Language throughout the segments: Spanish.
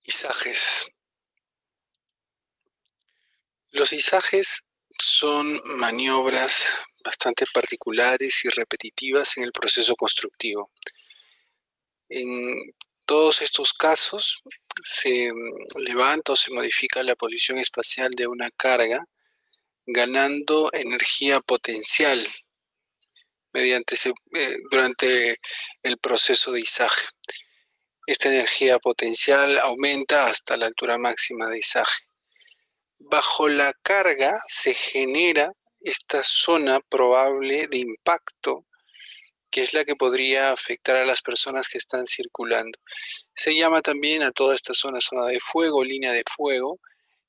Izajes. Los izajes son maniobras bastante particulares y repetitivas en el proceso constructivo. En todos estos casos se levanta o se modifica la posición espacial de una carga, ganando energía potencial durante el proceso de izaje. Esta energía potencial aumenta hasta la altura máxima de izaje. Bajo la carga se genera esta zona probable de impacto, que es la que podría afectar a las personas que están circulando. Se llama también a toda esta zona de fuego, línea de fuego,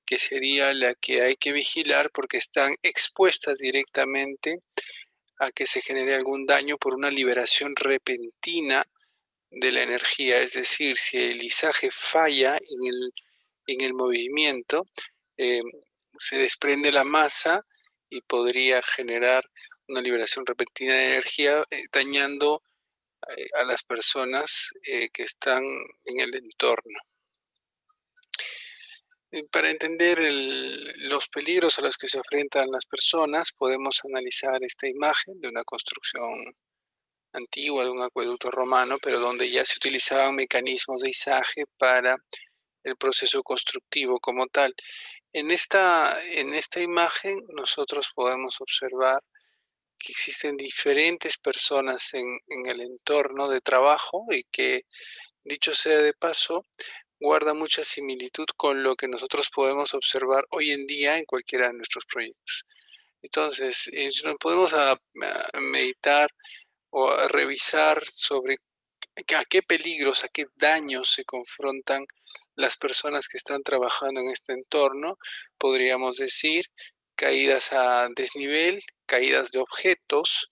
que sería la que hay que vigilar porque están expuestas directamente a que se genere algún daño por una liberación repentina de la energía. Es decir, si el izaje falla en el movimiento, eh, se desprende la masa y podría generar una liberación repentina de energía, dañando a las personas que están en el entorno. Para entender los peligros a los que se enfrentan las personas, podemos analizar esta imagen de una construcción antigua, de un acueducto romano, pero donde ya se utilizaban mecanismos de izaje para el proceso constructivo como tal. En esta imagen nosotros podemos observar que existen diferentes personas en el entorno de trabajo y que, dicho sea de paso, guarda mucha similitud con lo que nosotros podemos observar hoy en día en cualquiera de nuestros proyectos. Entonces, si nos podemos a meditar o a revisar sobre a qué peligros, a qué daños se confrontan las personas que están trabajando en este entorno, podríamos decir caídas a desnivel, caídas de objetos,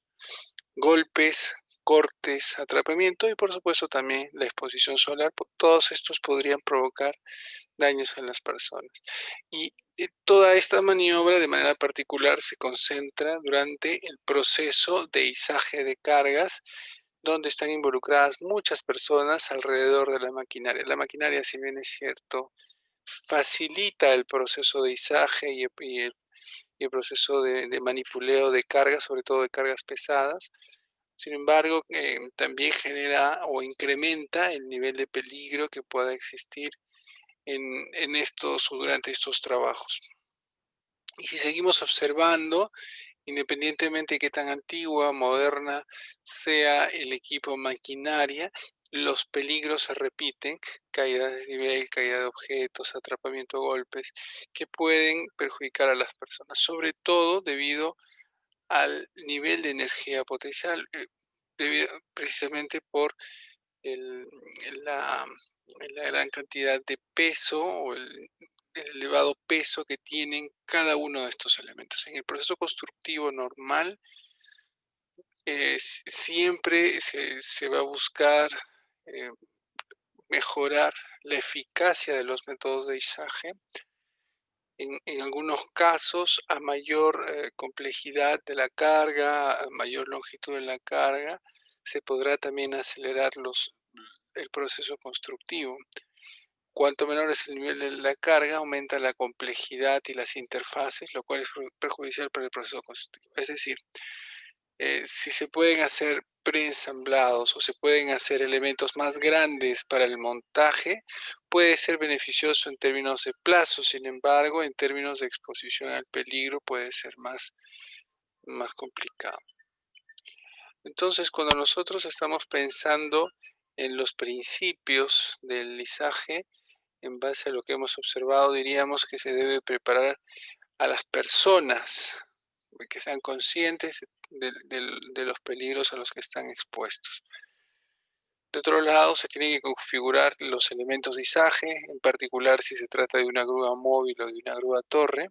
golpes, cortes, atrapamiento y por supuesto también la exposición solar. Todos estos podrían provocar daños en las personas. Y toda esta maniobra de manera particular se concentra durante el proceso de izaje de cargas, donde están involucradas muchas personas alrededor de la maquinaria. La maquinaria, si bien es cierto, facilita el proceso de izaje y el proceso de manipuleo de cargas, sobre todo de cargas pesadas. Sin embargo, también genera o incrementa el nivel de peligro que pueda existir en estos o durante estos trabajos. Y si seguimos observando, independientemente de qué tan antigua, moderna sea el equipo maquinaria, los peligros se repiten, caída de desnivel, caída de objetos, atrapamiento a golpes, que pueden perjudicar a las personas, sobre todo debido al nivel de energía potencial, precisamente por el, la, la gran cantidad de peso o el elevado peso que tienen cada uno de estos elementos. En el proceso constructivo normal, siempre se va a buscar eh, mejorar la eficacia de los métodos de izaje. En algunos casos, a mayor complejidad de la carga, a mayor longitud de la carga, se podrá también acelerar el proceso constructivo. Cuanto menor es el nivel de la carga, aumenta la complejidad y las interfaces, lo cual es perjudicial para el proceso constructivo. Es decir, si se pueden hacer preensamblados o se pueden hacer elementos más grandes para el montaje, puede ser beneficioso en términos de plazo. Sin embargo, en términos de exposición al peligro puede ser más complicado. Entonces, cuando nosotros estamos pensando en los principios del lizaje, en base a lo que hemos observado, diríamos que se debe preparar a las personas que sean conscientes de los peligros a los que están expuestos. De otro lado, se tienen que configurar los elementos de izaje, en particular si se trata de una grúa móvil o de una grúa torre.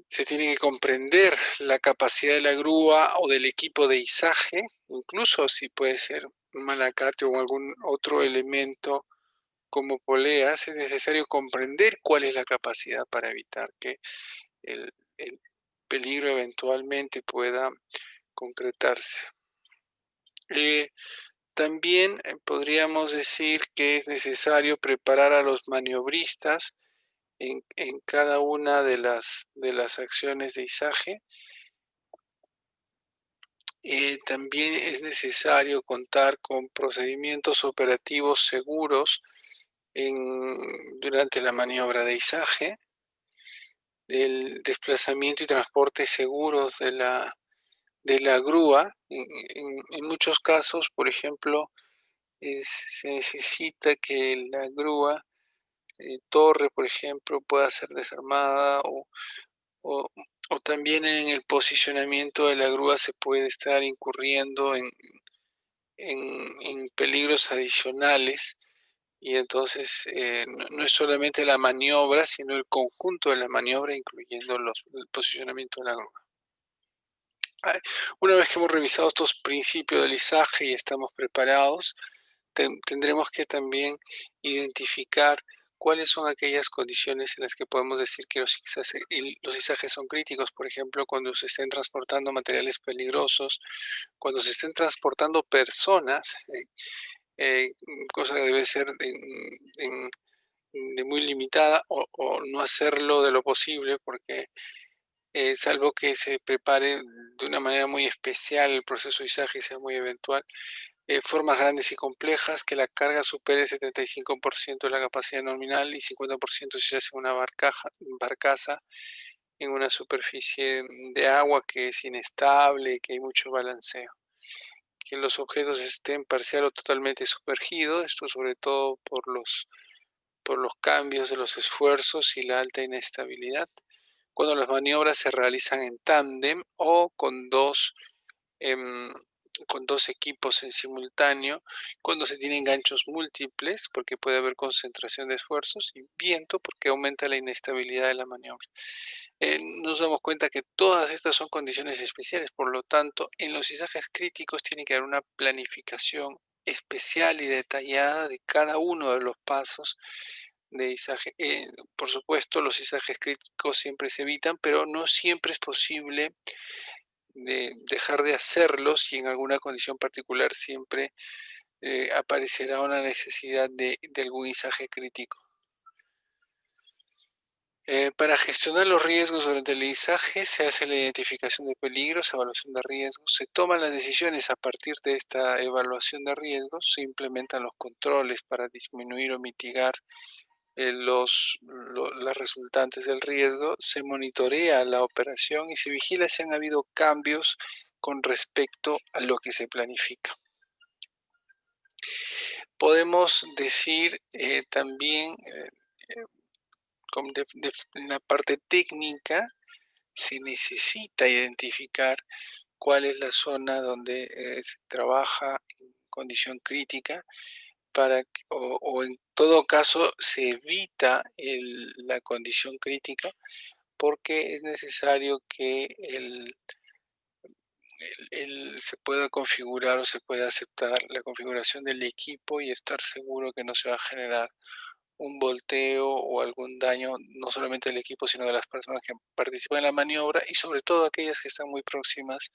Se tiene que comprender la capacidad de la grúa o del equipo de izaje, incluso si puede ser un malacate o algún otro elemento como poleas. Es necesario comprender cuál es la capacidad para evitar que el peligro eventualmente pueda concretarse. También podríamos decir que es necesario preparar a los maniobristas en cada una de las acciones de izaje. También es necesario contar con procedimientos operativos seguros durante la maniobra de izaje, del desplazamiento y transporte seguros de la grúa. En muchos casos, por ejemplo, se necesita que la grúa torre, por ejemplo, pueda ser desarmada o, o también en el posicionamiento de la grúa se puede estar incurriendo en peligros adicionales y entonces no es solamente la maniobra, sino el conjunto de la maniobra, incluyendo el posicionamiento de la grúa. Una vez que hemos revisado estos principios del izaje y estamos preparados, tendremos que también identificar cuáles son aquellas condiciones en las que podemos decir que los izajes son críticos. Por ejemplo, cuando se estén transportando materiales peligrosos, cuando se estén transportando personas, cosa que debe ser de muy limitada o no hacerlo de lo posible, porque salvo que se prepare de una manera muy especial el proceso de izaje y sea muy eventual, formas grandes y complejas, que la carga supere el 75% de la capacidad nominal y 50% si se hace una barcaza en una superficie de agua que es inestable, que hay mucho balanceo. Que los objetos estén parcial o totalmente sumergidos, esto sobre todo por los cambios de los esfuerzos y la alta inestabilidad. Cuando las maniobras se realizan en tándem o em, con dos equipos en simultáneo, cuando se tienen ganchos múltiples, porque puede haber concentración de esfuerzos, y viento, porque aumenta la inestabilidad de la maniobra. Nos damos cuenta que todas estas son condiciones especiales, por lo tanto, en los izajes críticos tiene que haber una planificación especial y detallada de cada uno de los pasos de izaje. Por supuesto, los izajes críticos siempre se evitan, pero no siempre es posible dejar de hacerlos y en alguna condición particular siempre aparecerá una necesidad de algún izaje crítico. Para gestionar los riesgos durante el izaje se hace la identificación de peligros, evaluación de riesgos, se toman las decisiones a partir de esta evaluación de riesgos, se implementan los controles para disminuir o mitigar las resultantes del riesgo, se monitorea la operación y se vigila si han habido cambios con respecto a lo que se planifica. Podemos decir también, en la parte técnica, se necesita identificar cuál es la zona donde se trabaja en condición crítica o en todo caso se evita la condición crítica porque es necesario que se pueda configurar o se pueda aceptar la configuración del equipo y estar seguro que no se va a generar un volteo o algún daño, no solamente del equipo, sino de las personas que participan en la maniobra y sobre todo aquellas que están muy próximas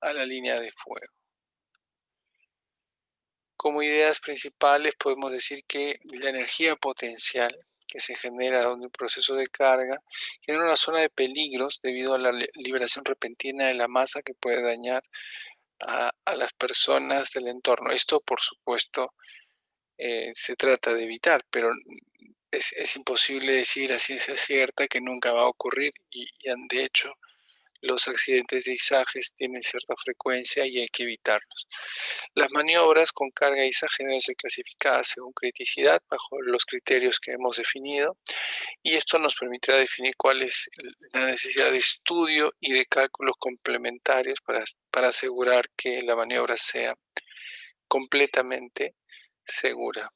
a la línea de fuego. Como ideas principales podemos decir que la energía potencial que se genera durante un proceso de carga genera una zona de peligros debido a la liberación repentina de la masa que puede dañar a las personas del entorno. Esto, por supuesto, se trata de evitar, pero es imposible decir a ciencia cierta que nunca va a ocurrir y de hecho los accidentes de izajes tienen cierta frecuencia y hay que evitarlos. Las maniobras con carga de izaje deben ser clasificadas según criticidad bajo los criterios que hemos definido y esto nos permitirá definir cuál es la necesidad de estudio y de cálculos complementarios para asegurar que la maniobra sea completamente segura.